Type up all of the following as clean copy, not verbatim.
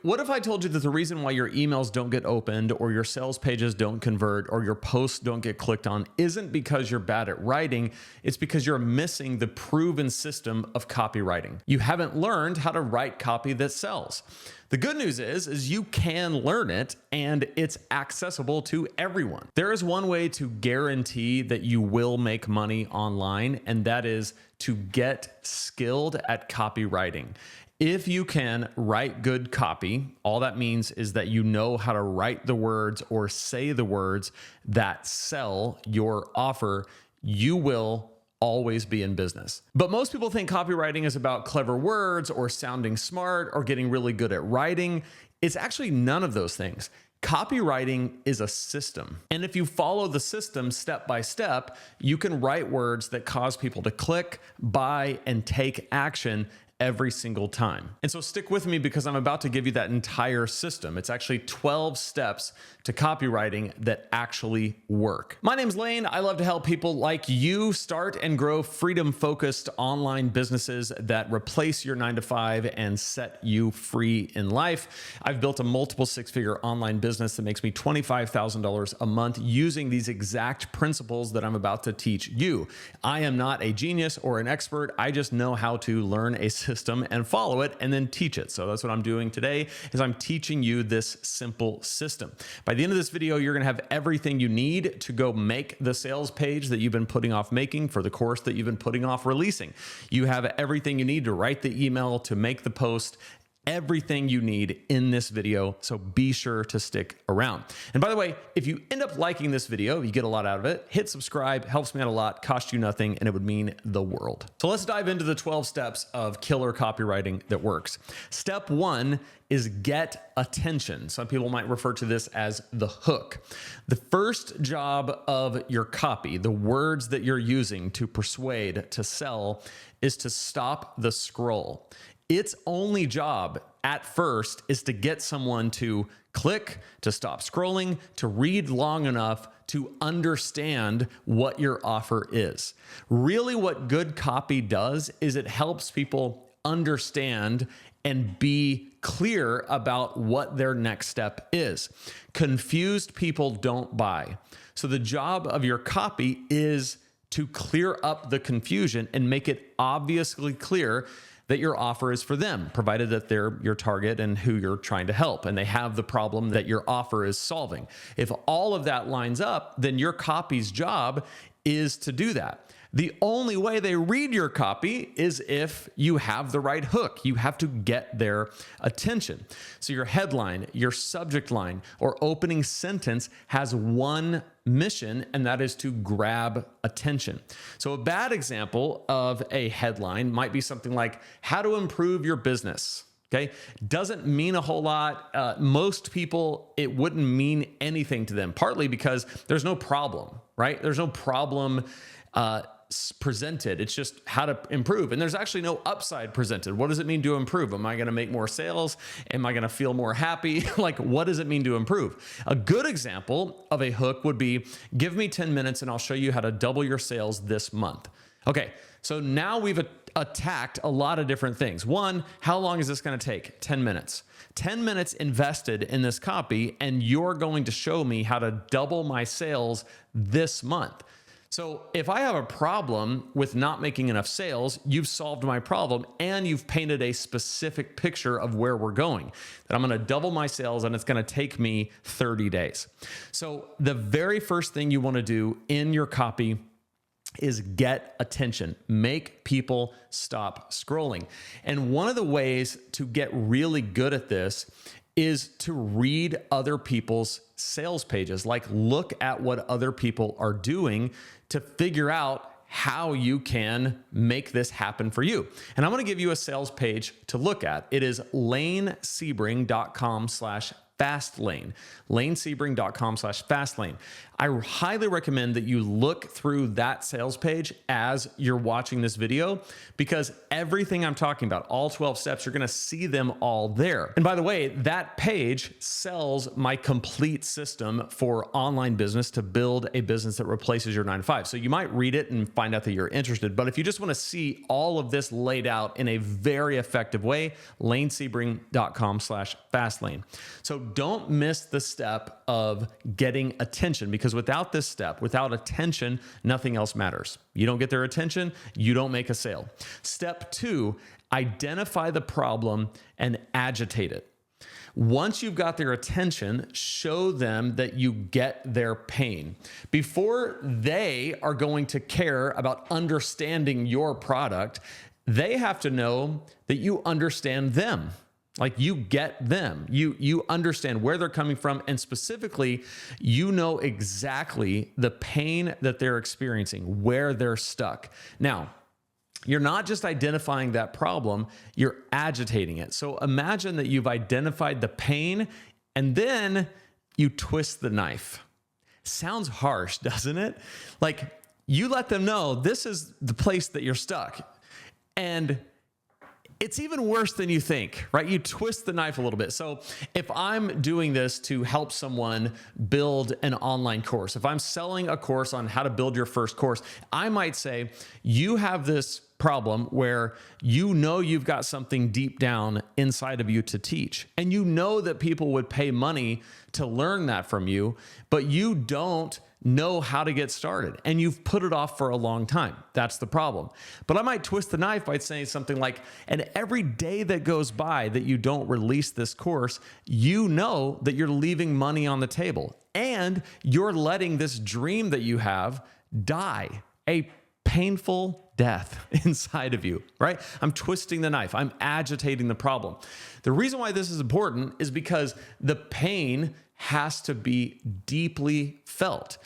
What if I told you that the reason why your emails don't get opened or your sales pages don't convert or your posts don't get clicked on isn't because you're bad at writing, it's because you're missing the proven system of copywriting. You haven't learned how to write copy that sells. The good news is you can learn it and it's accessible to everyone. There is one way to guarantee that you will make money online, and that is to get skilled at copywriting. If you can write good copy, all that means is that you know how to write the words or say the words that sell your offer, you will always be in business. But most people think copywriting is about clever words or sounding smart or getting really good at writing. It's actually none of those things. Copywriting is a system. And if you follow the system step by step, you can write words that cause people to click, buy, and take action every single time. And so stick with me because I'm about to give you that entire system. It's actually 12 steps to copywriting that actually work. My name's Lane. I love to help people like you start and grow freedom-focused online businesses that replace your 9-to-5 and set you free in life. I've built a multiple six-figure online business that makes me $25,000 a month using these exact principles that I'm about to teach you. I am not a genius or an expert. I just know how to learn a system and follow it and then teach it. So that's what I'm doing today is I'm teaching you this simple system. By the end of this video, you're going to have everything you need to go make the sales page that you've been putting off making for the course that you've been putting off releasing. You have everything you need to write the email, to make the post, everything you need in this video, so be sure to stick around. And by the way, if you end up liking this video, you get a lot out of it, hit subscribe, helps me out a lot, costs you nothing, and it would mean the world. So let's dive into the 12 steps of killer copywriting that works. Step 1 is get attention. Some people might refer to this as the hook. The first job of your copy, the words that you're using to persuade, to sell, is to stop the scroll. Its only job at first is to get someone to click, to stop scrolling, to read long enough to understand what your offer is. Really, what good copy does is it helps people understand and be clear about what their next step is. Confused people don't buy. So the job of your copy is to clear up the confusion and make it obviously clear that your offer is for them, provided that they're your target and who you're trying to help, and they have the problem that your offer is solving. If all of that lines up, then your copy's job is to do that. The only way they read your copy is if you have the right hook. You have to get their attention. So your headline, your subject line, or opening sentence has one mission, and that is to grab attention. So a bad example of a headline might be something like, how to improve your business. Okay, doesn't mean a whole lot. Most people, it wouldn't mean anything to them, partly because there's no problem, right? There's no problem presented. It's just how to improve. And there's actually no upside presented. What does it mean to improve? Am I going to make more sales? Am I going to feel more happy? Like, what does it mean to improve? A good example of a hook would be, give me 10 minutes and I'll show you how to double your sales this month. Okay, so now we've attacked a lot of different things. One, how long is this going to take? 10 minutes. 10 minutes invested in this copy, and you're going to show me how to double my sales this month. So if I have a problem with not making enough sales, you've solved my problem and you've painted a specific picture of where we're going. That I'm going to double my sales and it's going to take me 30 days. So the very first thing you want to do in your copy is get attention. Make people stop scrolling. And one of the ways to get really good at this is to read other people's sales pages. Like, look at what other people are doing to figure out how you can make this happen for you. And I'm going to give you a sales page to look at. It is lanesebring.com/ fastlane, lanesebring.com/fastlane. I highly recommend that you look through that sales page as you're watching this video, because everything I'm talking about, all 12 steps, you're going to see them all there. And by the way, that page sells my complete system for online business to build a business that replaces your 9-to-5. So you might read it and find out that you're interested, but if you just want to see all of this laid out in a very effective way, lanesebring.com/fastlane. So don't miss the step of getting attention, because without this step, without attention, nothing else matters. You don't get their attention, you don't make a sale. Step 2, identify the problem and agitate it. Once you've got their attention, show them that you get their pain. Before they are going to care about understanding your product, they have to know that you understand them. Like, you get them, you understand where they're coming from, and specifically, you know exactly the pain that they're experiencing, where they're stuck. Now, you're not just identifying that problem, you're agitating it. So imagine that you've identified the pain and then you twist the knife. Sounds harsh, doesn't it? Like, you let them know this is the place that you're stuck. And it's even worse than you think, right? You twist the knife a little bit. So if I'm doing this to help someone build an online course, if I'm selling a course on how to build your first course, I might say, you have this problem where you know you've got something deep down inside of you to teach. And you know that people would pay money to learn that from you, but you don't know how to get started, and you've put it off for a long time. That's the problem. But I might twist the knife by saying something like, and every day that goes by that you don't release this course, you know that you're leaving money on the table, and you're letting this dream that you have die a painful death inside of you, right? I'm twisting the knife. I'm agitating the problem. The reason why this is important is because the pain has to be deeply felt.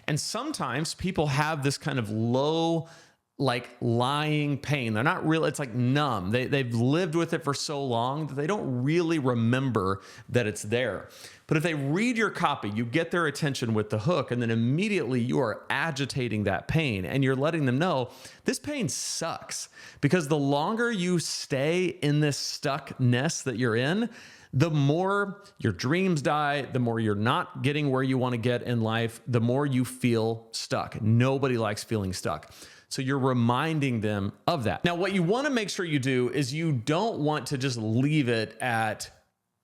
And sometimes people have this kind of low, like, lying pain. They're not real. It's like numb. They've lived with it for so long that they don't really remember that it's there. But if they read your copy, you get their attention with the hook, and then immediately you are agitating that pain, and you're letting them know this pain sucks. Because the longer you stay in this stuckness that you're in, the more your dreams die, the more you're not getting where you want to get in life, the more you feel stuck. Nobody likes feeling stuck. So you're reminding them of that. Now, what you want to make sure you do is you don't want to just leave it at,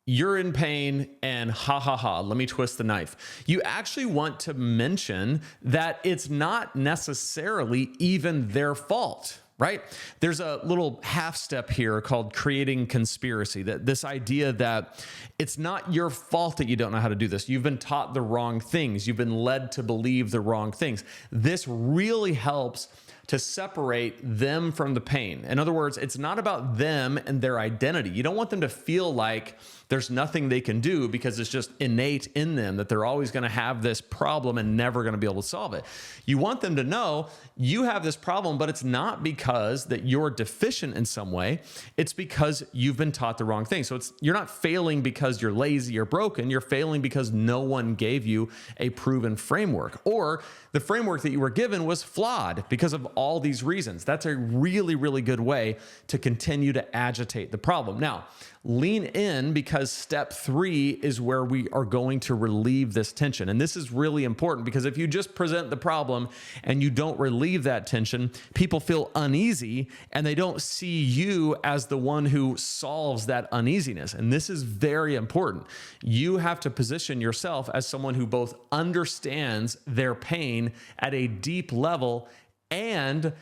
you're in pain and let me twist the knife. You actually want to mention that it's not necessarily even their fault, right? There's a little half step here called creating conspiracy, that this idea that it's not your fault that you don't know how to do this. You've been taught the wrong things. You've been led to believe the wrong things. This really helps to separate them from the pain. In other words, it's not about them and their identity. You don't want them to feel like there's nothing they can do because it's just innate in them that they're always going to have this problem and never going to be able to solve it. You want them to know you have this problem, but it's not because that you're deficient in some way. It's because you've been taught the wrong thing. So you're not failing because you're lazy or broken. You're failing because no one gave you a proven framework, or the framework that you were given was flawed because of all these reasons. That's a really, really good way to continue to agitate the problem. Now, lean in, because step 3 is where we are going to relieve this tension. And this is really important, because if you just present the problem and you don't relieve that tension, people feel uneasy and they don't see you as the one who solves that uneasiness. And this is very important. You have to position yourself as someone who both understands their pain at a deep level and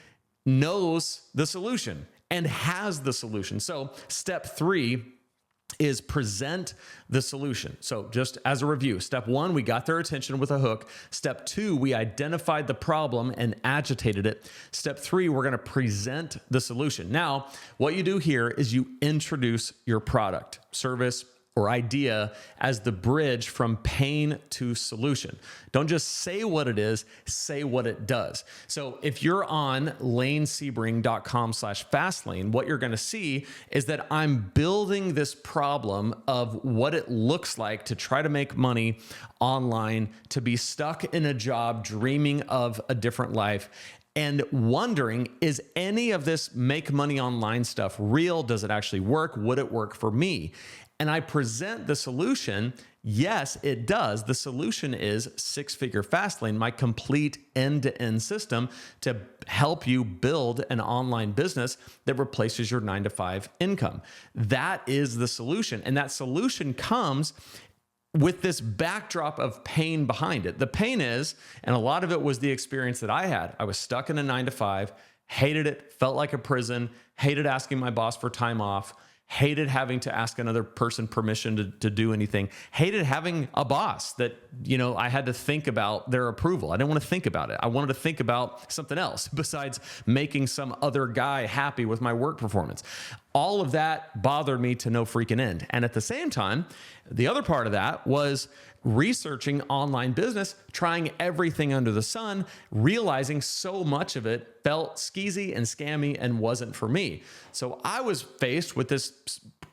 knows the solution and has the solution. So step 3 is present the solution. So just as a review, step 1, we got their attention with a hook. Step 2, we identified the problem and agitated it. Step 3, we're going to present the solution. Now, what you do here is you introduce your product, service, or idea as the bridge from pain to solution. Don't just say what it is, say what it does. So if you're on lanesebring.com/fastlane, what you're going to see is that I'm building this problem of what it looks like to try to make money online, to be stuck in a job, dreaming of a different life, and wondering, is any of this make money online stuff real? Does it actually work? Would it work for me? And I present the solution. Yes, it does. The solution is Six-Figure Fastlane, my complete end-to-end system to help you build an online business that replaces your 9-to-5 income. That is the solution. And that solution comes with this backdrop of pain behind it. The pain is, and a lot of it was the experience that I had. I was stuck in a 9-to-5, hated it, felt like a prison, hated asking my boss for time off, hated having to ask another person permission to do anything, hated having a boss that, I had to think about their approval. I didn't want to think about it. I wanted to think about something else besides making some other guy happy with my work performance. All of that bothered me to no freaking end. And at the same time, the other part of that was researching online business, trying everything under the sun, realizing so much of it felt skeezy and scammy and wasn't for me. So I was faced with this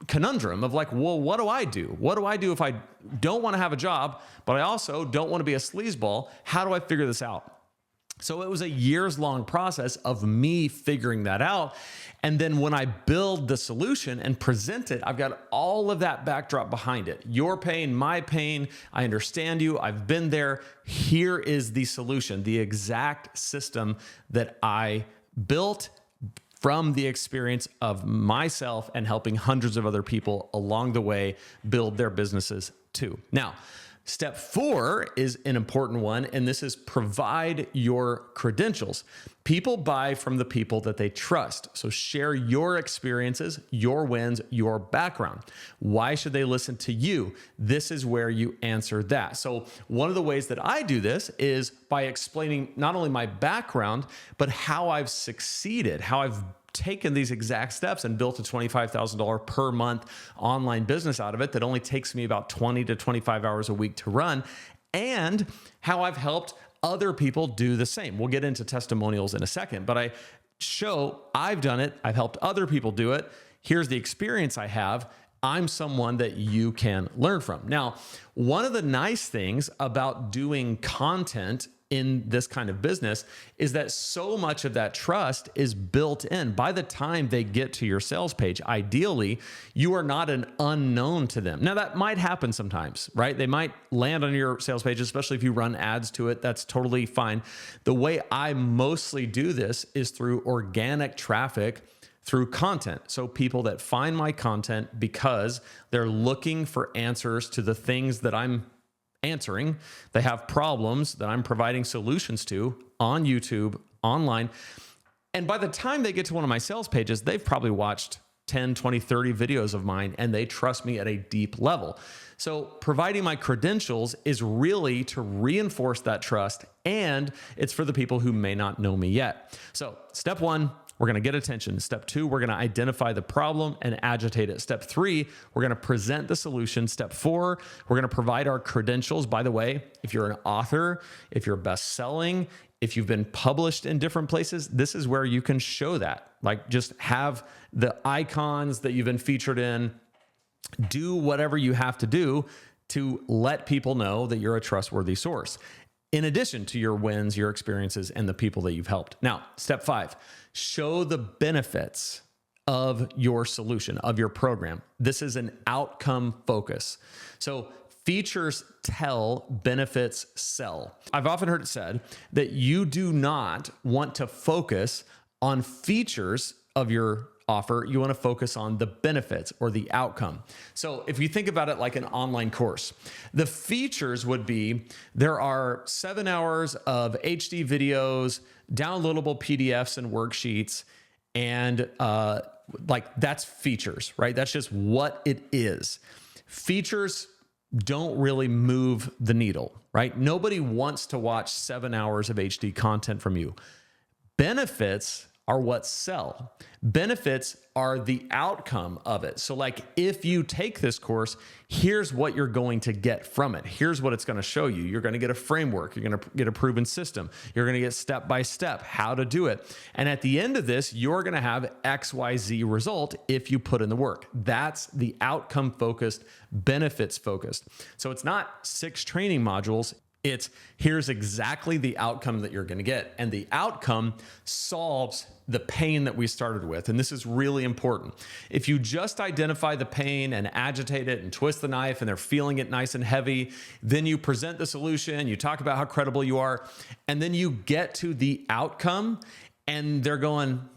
conundrum of like, well, what do I do? What do I do if I don't want to have a job, but I also don't want to be a sleazeball? How do I figure this out? So it was a years-long process of me figuring that out. And then when I build the solution and present it, I've got all of that backdrop behind it. Your pain, my pain, I understand you, I've been there. Here is the solution, the exact system that I built from the experience of myself and helping hundreds of other people along the way build their businesses too. Now, step 4 is an important one, and this is provide your credentials. People buy from the people that they trust. So share your experiences, your wins, your background. Why should they listen to you? This is where you answer that. So one of the ways that I do this is by explaining not only my background, but how I've succeeded, how I've taken these exact steps and built a $25,000 per month online business out of it that only takes me about 20 to 25 hours a week to run, and how I've helped other people do the same. We'll get into testimonials in a second, but I show I've done it. I've helped other people do it. Here's the experience I have. I'm someone that you can learn from. Now, one of the nice things about doing content in this kind of business is that so much of that trust is built in. By the time they get to your sales page, ideally, you are not an unknown to them. Now, that might happen sometimes, right? They might land on your sales page, especially if you run ads to it. That's totally fine. The way I mostly do this is through organic traffic, through content. So people that find my content because they're looking for answers to the things that I'm answering. They have problems that I'm providing solutions to on YouTube, online. And by the time they get to one of my sales pages, they've probably watched 10, 20, 30 videos of mine, and they trust me at a deep level. So providing my credentials is really to reinforce that trust, and it's for the people who may not know me yet. So step 1, we're going to get attention. Step 2, we're going to identify the problem and agitate it. Step 3, we're going to present the solution. Step 4, we're going to provide our credentials. By the way, if you're an author, if you're best-selling, if you've been published in different places, this is where you can show that. Like, just have the icons that you've been featured in. Do whatever you have to do to let people know that you're a trustworthy source, in addition to your wins, your experiences, and the people that you've helped. Now, step 5, show the benefits of your solution, of your program. This is an outcome focus. So features tell, benefits sell. I've often heard it said that you do not want to focus on features of your offer. You want to focus on the benefits or the outcome. So if you think about it like an online course, the features would be, there are 7 hours of HD videos, downloadable PDFs and worksheets, and that's features, right? That's just what it is. Features don't really move the needle, right? Nobody wants to watch 7 hours of HD content from you. Benefits are what sell. Benefits are the outcome of it. So like if you take this course, here's what you're going to get from it. Here's what it's going to show you. You're going to get a framework. You're going to get a proven system. You're going to get step by step how to do it. And at the end of this, you're going to have XYZ result if you put in the work. That's the outcome focused, benefits focused. So it's not 6 training modules. It's here's exactly the outcome that you're going to get. And the outcome solves the pain that we started with. And this is really important. If you just identify the pain and agitate it and twist the knife and they're feeling it nice and heavy, then you present the solution, you talk about how credible you are, and then you get to the outcome and they're going,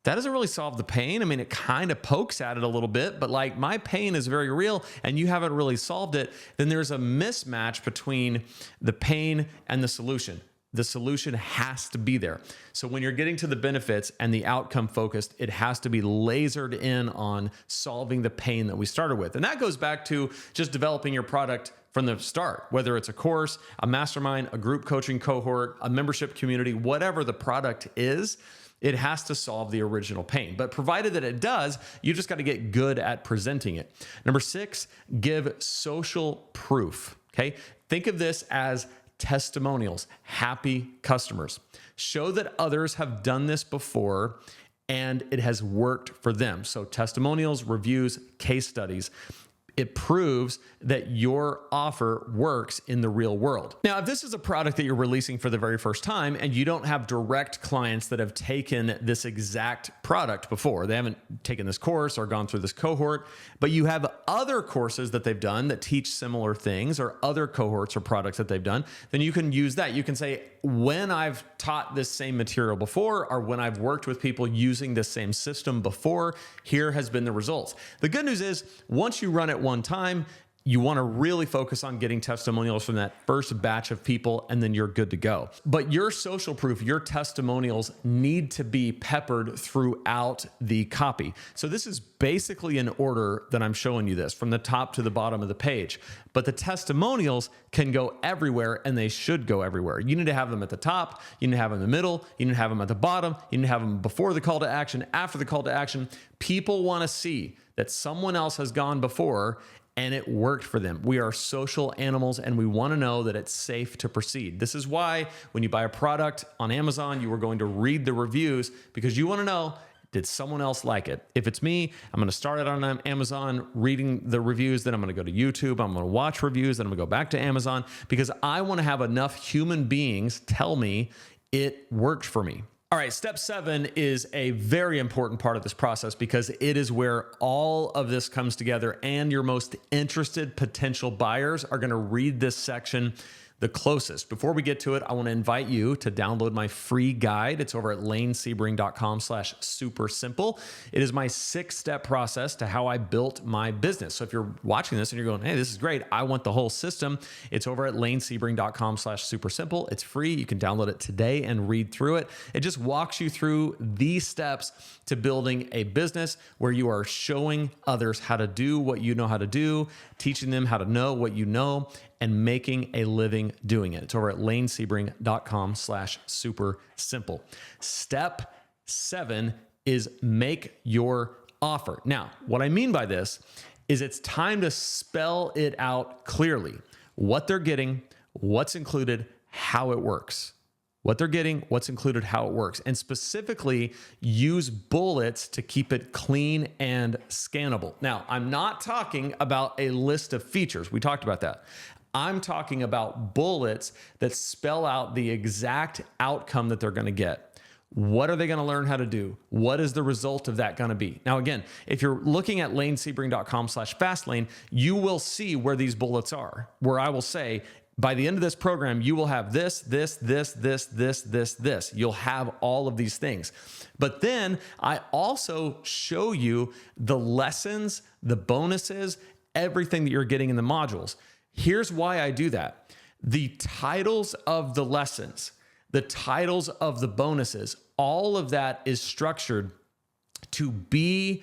that doesn't really solve the pain. I mean, it kind of pokes at it a little bit, but like my pain is very real and you haven't really solved it. Then there's a mismatch between the pain and the solution. The solution has to be there. So when you're getting to the benefits and the outcome focused, it has to be lasered in on solving the pain that we started with. And that goes back to just developing your product from the start, whether it's a course, a mastermind, a group coaching cohort, a membership community, whatever the product is, it has to solve the original pain. But provided that it does, you just got to get good at presenting it. Number 6, give social proof. Okay. Think of this as testimonials, happy customers. Show that others have done this before and it has worked for them. So testimonials, reviews, case studies. It proves that your offer works in the real world. Now, if this is a product that you're releasing for the very first time and you don't have direct clients that have taken this exact product before, they haven't taken this course or gone through this cohort, but you have other courses that they've done that teach similar things or other cohorts or products that they've done, then you can use that. You can say, when I've taught this same material before, or when I've worked with people using this same system before, here has been the results. The good news is once you run it one time, you want to really focus on getting testimonials from that first batch of people, and then you're good to go. But your social proof, your testimonials need to be peppered throughout the copy. So this is basically in order that I'm showing you this from the top to the bottom of the page. But the testimonials can go everywhere and they should go everywhere. You need to have them at the top, you need to have them in the middle, you need to have them at the bottom, you need to have them before the call to action, after the call to action. People want to see that someone else has gone before and it worked for them. We are social animals and we want to know that it's safe to proceed. This is why when you buy a product on Amazon, you are going to read the reviews because you want to know, did someone else like it? If it's me, I'm going to start it on Amazon, reading the reviews, then I'm going to go to YouTube, I'm going to watch reviews, then I'm going to go back to Amazon because I want to have enough human beings tell me it worked for me. All right, step 7 is a very important part of this process because it is where all of this comes together and your most interested potential buyers are going to read this section the closest. Before we get to it, I want to invite you to download my free guide. It's over at lanesebring.com/supersimple. It is my 6-step process to how I built my business. So if you're watching this and you're going, hey, this is great, I want the whole system, it's over at lanesebring.com/supersimple. It's free. You can download it today and read through it. It just walks you through these steps to building a business where you are showing others how to do what you know how to do, teaching them how to know what you know, and making a living doing it. It's over at lanesebring.com/supersimple. Step 7 is make your offer. Now, what I mean by this is it's time to spell it out clearly. What they're getting, what's included, how it works. What they're getting, what's included, how it works. And specifically, use bullets to keep it clean and scannable. Now, I'm not talking about a list of features. We talked about that. I'm talking about bullets that spell out the exact outcome that they're going to get. What are they going to learn how to do? What is the result of that going to be? Now, again, if you're looking at lanesebring.com/fastlane, you will see where these bullets are, where I will say, by the end of this program, you will have this. You'll have all of these things. But then I also show you the lessons, the bonuses, everything that you're getting in the modules. Here's why I do that. The titles of the lessons, the titles of the bonuses, all of that is structured to be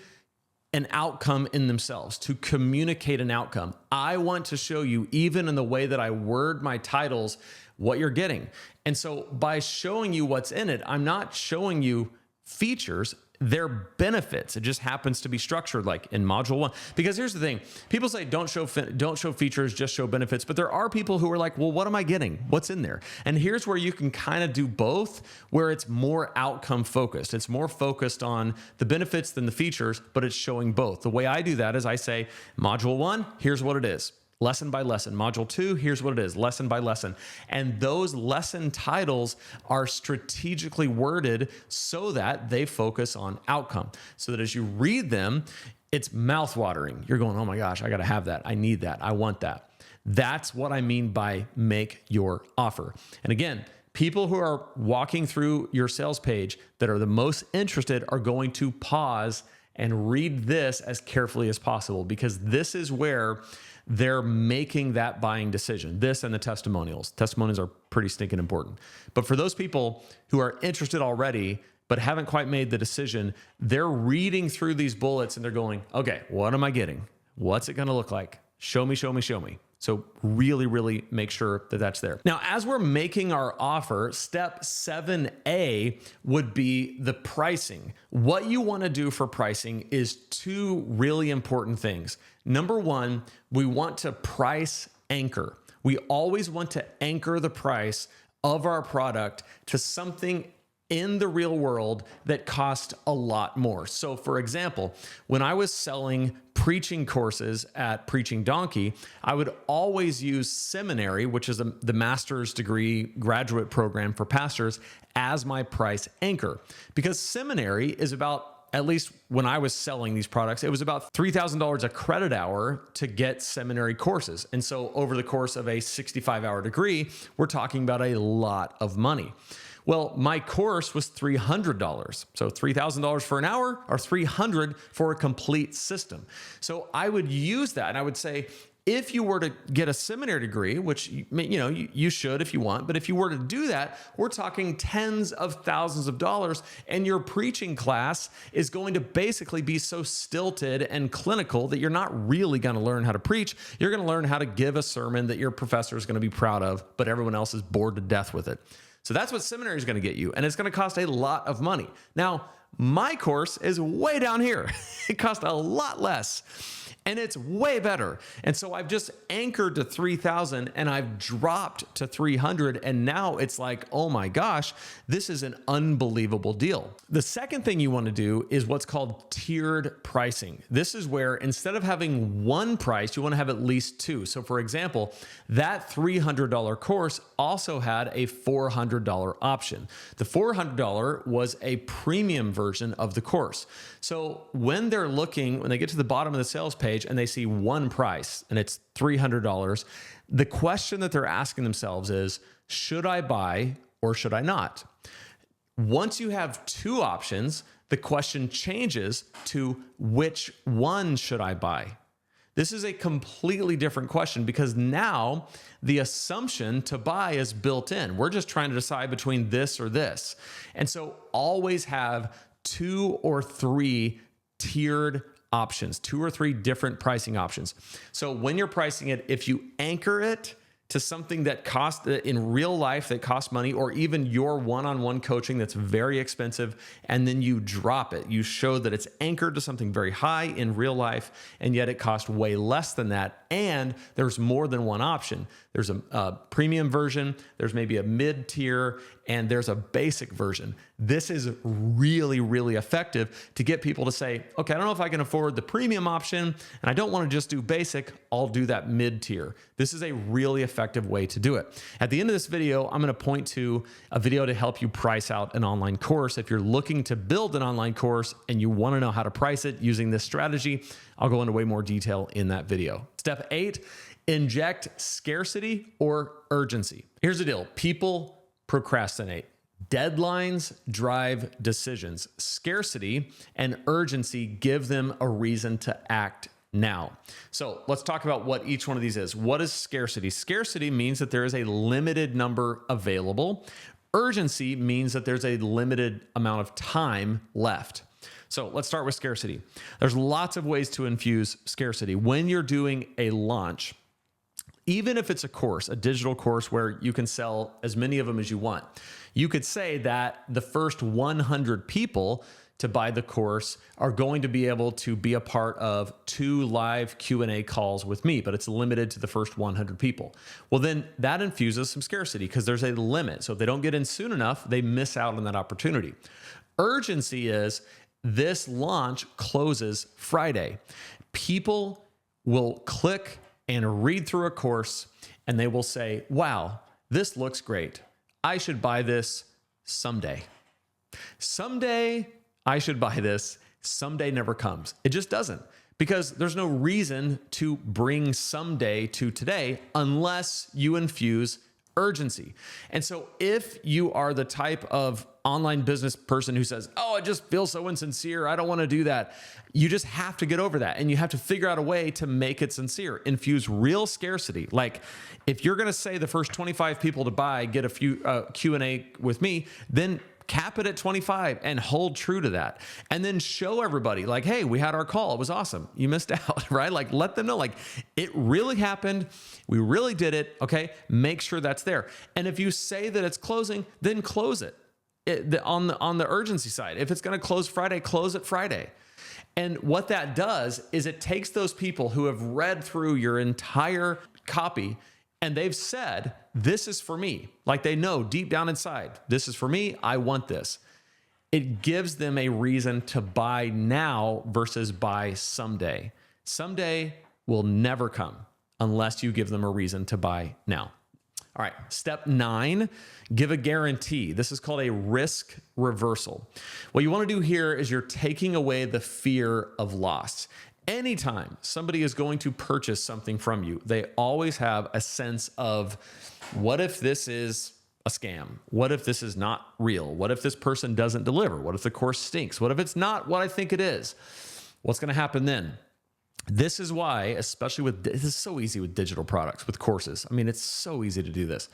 an outcome in themselves, to communicate an outcome. I want to show you, even in the way that I word my titles, what you're getting. And so by showing you what's in it, I'm not showing you features, they're benefits. It just happens to be structured like in module 1. Because here's the thing, people say don't show features, just show benefits. But there are people who are like, well, what am I getting? What's in there? And here's where you can kind of do both, where it's more outcome focused. It's more focused on the benefits than the features, but it's showing both. The way I do that is I say, module 1, here's what it is. Lesson by lesson. Module 2, here's what it is, lesson by lesson. And those lesson titles are strategically worded so that they focus on outcome. So that as you read them, it's mouthwatering. You're going, oh my gosh, I got to have that. I need that. I want that. That's what I mean by make your offer. And again, people who are walking through your sales page that are the most interested are going to pause and read this as carefully as possible, because this is where they're making that buying decision. This and the testimonials. Testimonials are pretty stinking important. But for those people who are interested already, but haven't quite made the decision, they're reading through these bullets and they're going, okay, what am I getting? What's it going to look like? Show me, show me, show me. So really, really make sure that that's there. Now, as we're making our offer, step 7A would be the pricing. What you want to do for pricing is 2 really important things. Number 1, we want to price anchor. We always want to anchor the price of our product to something in the real world that cost a lot more. So for example, when I was selling preaching courses at Preaching Donkey, I would always use seminary, which is the master's degree graduate program for pastors, as my price anchor. Because seminary is about, at least when I was selling these products, it was about $3,000 a credit hour to get seminary courses. And so over the course of a 65-hour degree, we're talking about a lot of money. Well, my course was $300. So $3,000 for an hour or $300 for a complete system. So I would use that and I would say, if you were to get a seminary degree, which you should if you want, but if you were to do that, we're talking tens of thousands of dollars, and your preaching class is going to basically be so stilted and clinical that you're not really going to learn how to preach. You're going to learn how to give a sermon that your professor is going to be proud of, but everyone else is bored to death with it. So that's what seminary is going to get you, and it's going to cost a lot of money. Now, my course is way down here. It costs a lot less. And it's way better. And so I've just anchored to 3,000 and I've dropped to 300. And now it's like, oh my gosh, this is an unbelievable deal. The second thing you want to do is what's called tiered pricing. This is where instead of having one price, you want to have at least 2. So for example, that $300 course also had a $400 option. The $400 was a premium version of the course. So when they get to the bottom of the sales page, and they see one price and it's $300, the question that they're asking themselves is, should I buy or should I not? Once you have 2 options, the question changes to which one should I buy? This is a completely different question because now the assumption to buy is built in. We're just trying to decide between this or this. And so always have 2 or 3 tiered options, 2 or 3 different pricing options. So when you're pricing it, if you anchor it to something that costs in real life that costs money, or even your one-on-one coaching that's very expensive, and then you drop it, you show that it's anchored to something very high in real life, and yet it costs way less than that. And there's more than one option. There's a premium version, there's maybe a mid-tier, and there's a basic version. This is really, really effective to get people to say, okay, I don't know if I can afford the premium option, and I don't want to just do basic, I'll do that mid-tier. This is a really effective way to do it. At the end of this video, I'm going to point to a video to help you price out an online course. If you're looking to build an online course and you want to know how to price it using this strategy, I'll go into way more detail in that video. Step 8, inject scarcity or urgency. Here's the deal. People procrastinate. Deadlines drive decisions. Scarcity and urgency give them a reason to act now. So let's talk about what each one of these is. What is scarcity? Scarcity means that there is a limited number available. Urgency means that there's a limited amount of time left. So let's start with scarcity. There's lots of ways to infuse scarcity. When you're doing a launch, even if it's a course, a digital course where you can sell as many of them as you want, you could say that the first 100 people to buy the course are going to be able to be a part of 2 live Q&A calls with me, but it's limited to the first 100 people. Well, then that infuses some scarcity because there's a limit. So if they don't get in soon enough, they miss out on that opportunity. Urgency is this launch closes Friday. People will click and read through a course and they will say, wow, this looks great. I should buy this someday. Someday I should buy this. Someday never comes. It just doesn't, because there's no reason to bring someday to today unless you infuse urgency. And so if you are the type of online business person who says, oh, I just feel so insincere, I don't want to do that, you just have to get over that. And you have to figure out a way to make it sincere. Infuse real scarcity. Like if you're going to say the first 25 people to buy get a few Q&A with me, then cap it at 25 and hold true to that. And then show everybody like, hey, we had our call. It was awesome. You missed out, right? Like let them know like it really happened. We really did it. Okay. Make sure that's there. And if you say that it's closing, then close it, on the urgency side. If it's going to close Friday, close it Friday. And what that does is it takes those people who have read through your entire copy and they've said, this is for me. Like they know deep down inside, this is for me. I want this. It gives them a reason to buy now versus buy someday. Someday will never come unless you give them a reason to buy now. All right, step 9, give a guarantee. This is called a risk reversal. What you want to do here is you're taking away the fear of loss. Anytime somebody is going to purchase something from you, they always have a sense of, what if this is a scam? What if this is not real? What if this person doesn't deliver? What if the course stinks? What if it's not what I think it is? What's going to happen then? This is why, especially this is so easy with digital products, with courses. I mean, it's so easy to do this.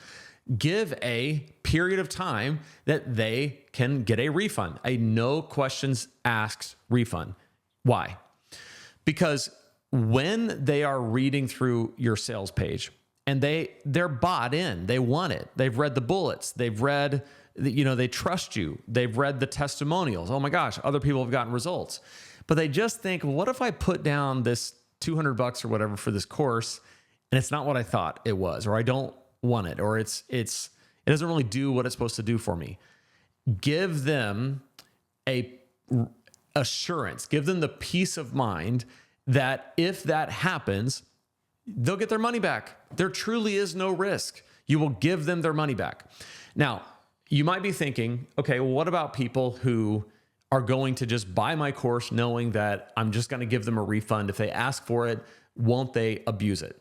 Give a period of time that they can get a refund, a no questions asked refund. Why? Because when they are reading through your sales page and they're bought in, they want it. They've read the bullets. They've read, they trust you. They've read the testimonials. Oh my gosh, other people have gotten results. But they just think, well, what if I put down this $200 or whatever for this course and it's not what I thought it was, or I don't want it, or it doesn't really do what it's supposed to do for me. Give them a assurance, give them the peace of mind that if that happens, they'll get their money back. There truly is no risk. You will give them their money back. Now, you might be thinking, okay, well, what about people who are going to just buy my course knowing that I'm just going to give them a refund? If they ask for it, won't they abuse it?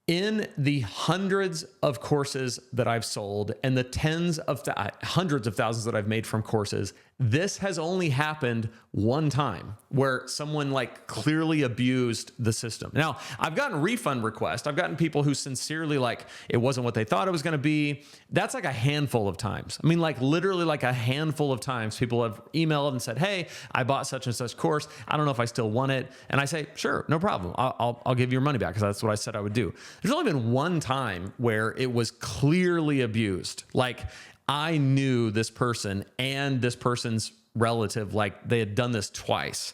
In the hundreds of courses that I've sold and the hundreds of thousands that I've made from courses, this has only happened one time where someone like clearly abused the system. Now, I've gotten refund requests. I've gotten people who sincerely like, it wasn't what they thought it was going to be. That's like a handful of times. I mean, like literally like a handful of times people have emailed and said, hey, I bought such and such course. I don't know if I still want it. And I say, sure, no problem. I'll give you your money back because that's what I said I would do. There's only been one time where it was clearly abused. Like I knew this person and this person's relative, like they had done this twice.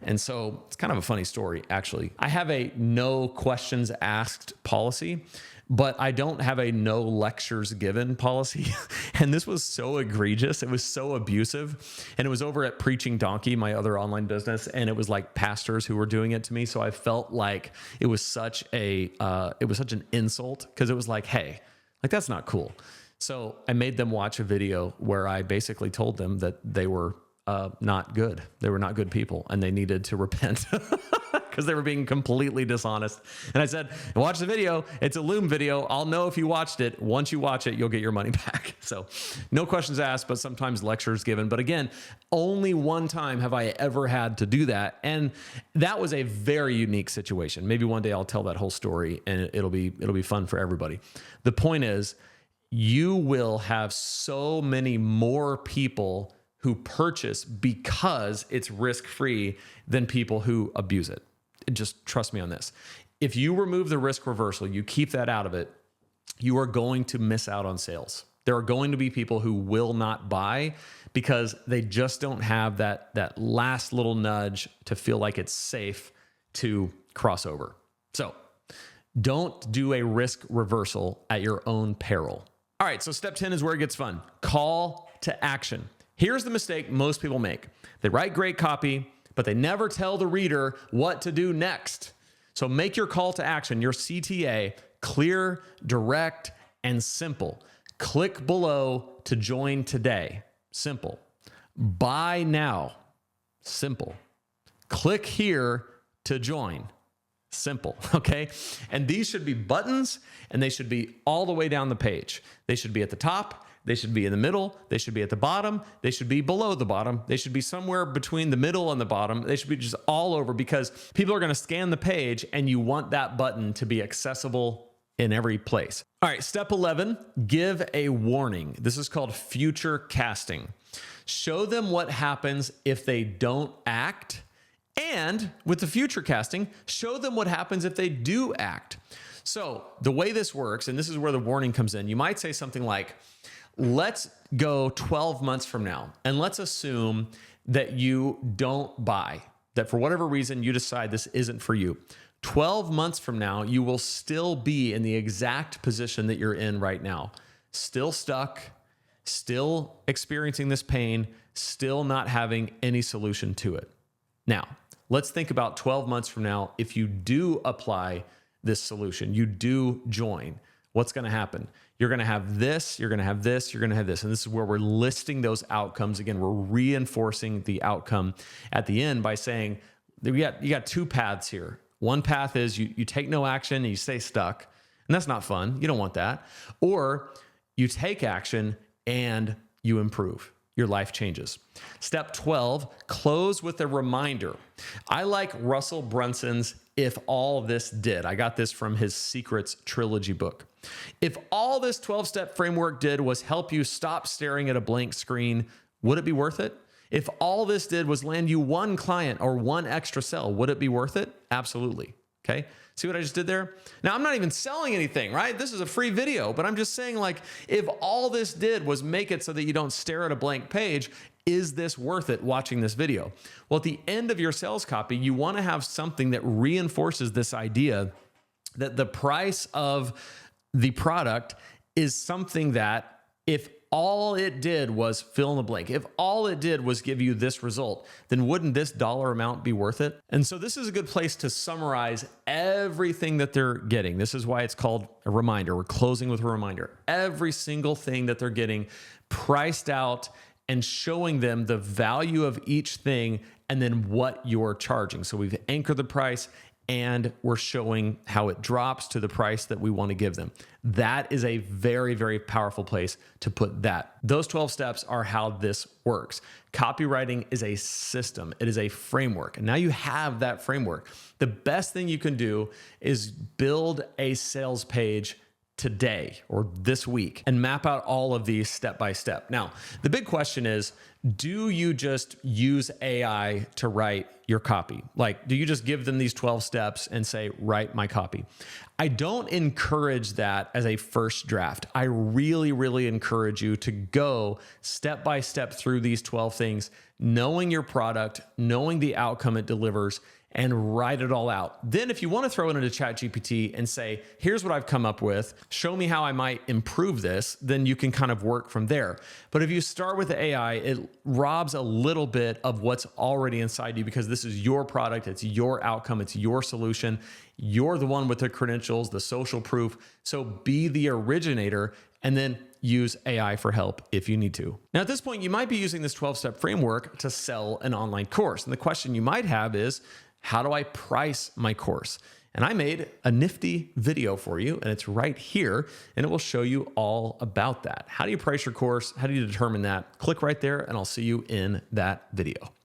And so it's kind of a funny story, actually. I have a no questions asked policy, but I don't have a no lectures given policy. And this was so egregious. It was so abusive. And it was over at Preaching Donkey, my other online business. And it was like pastors who were doing it to me. So I felt like it was such an insult, because it was like, hey, like that's not cool. So I made them watch a video where I basically told them that they were not good. They were not good people and they needed to repent because they were being completely dishonest. And I said, watch the video. It's a Loom video. I'll know if you watched it. Once you watch it, you'll get your money back. So no questions asked, but sometimes lectures given. But again, only one time have I ever had to do that. And that was a very unique situation. Maybe one day I'll tell that whole story and it'll be fun for everybody. The point is, you will have so many more people who purchase because it's risk-free than people who abuse it. Just trust me on this. If you remove the risk reversal, you keep that out of it, you are going to miss out on sales. There are going to be people who will not buy because they just don't have that last little nudge to feel like it's safe to cross over. So don't do a risk reversal at your own peril. All right, so step 10 is where it gets fun. Call to action. Here's the mistake most people make. They write great copy, but they never tell the reader what to do next. So make your call to action, your CTA, clear, direct, and simple. Click below to join today. Simple. Buy now. Simple. Click here to join. Simple, okay? And these should be buttons, and they should be all the way down the page. They should be at the top, they should be in the middle, they should be at the bottom, they should be below the bottom, they should be somewhere between the middle and the bottom. They should be just all over because people are gonna scan the page and you want that button to be accessible in every place. All right, step 11, give a warning. This is called future casting. Show them what happens if they don't act. And with the future casting, show them what happens if they do act. So the way this works, and this is where the warning comes in, you might say something like, let's go 12 months from now, and let's assume that you don't buy, that for whatever reason you decide this isn't for you. 12 months from now, you will still be in the exact position that you're in right now. Still stuck, still experiencing this pain, still not having any solution to it. Now, let's think about 12 months from now. If you do apply this solution, you do join, what's going to happen? You're going to have this, you're going to have this, you're going to have this. And this is where we're listing those outcomes. Again, we're reinforcing the outcome at the end by saying, you got two paths here. One path is you take no action and you stay stuck. And that's not fun. You don't want that. Or you take action and you improve. Your life changes. Step 12, close with a reminder. I like Russell Brunson's If All This Did. I got this from his Secrets trilogy book. If all this 12-step framework did was help you stop staring at a blank screen, would it be worth it? If all this did was land you one client or one extra sale, would it be worth it? Absolutely. Okay. See what I just did there? Now, I'm not even selling anything, right? This is a free video, but I'm just saying, like, if all this did was make it so that you don't stare at a blank page, is this worth it watching this video? Well, at the end of your sales copy, you want to have something that reinforces this idea that the price of the product is something that if all it did was fill in the blank, if all it did was give you this result, then wouldn't this dollar amount be worth it? And so this is a good place to summarize everything that they're getting. This is why it's called a reminder. We're closing with a reminder. Every single thing that they're getting priced out and showing them the value of each thing and then what you're charging. So we've anchored the price and we're showing how it drops to the price that we want to give them. That is a very, very powerful place to put that. Those 12 steps are how this works. Copywriting is a system. It is a framework. And now you have that framework. The best thing you can do is build a sales page today or this week and map out all of these step by step. Now, the big question is, do you just use AI to write your copy? Like, do you just give them these 12 steps and say, write my copy? I don't encourage that as a first draft. I really, really encourage you to go step by step through these 12 things, knowing your product, knowing the outcome it delivers, and write it all out. Then if you want to throw it into ChatGPT and say, here's what I've come up with, show me how I might improve this, then you can kind of work from there. But if you start with the AI, it robs a little bit of what's already inside you because this is your product, it's your outcome, it's your solution. You're the one with the credentials, the social proof. So be the originator and then use AI for help if you need to. Now, at this point, you might be using this 12-step framework to sell an online course. And the question you might have is, how do I price my course? And I made a nifty video for you, and it's right here, and it will show you all about that. How do you price your course? How do you determine that? Click right there, and I'll see you in that video.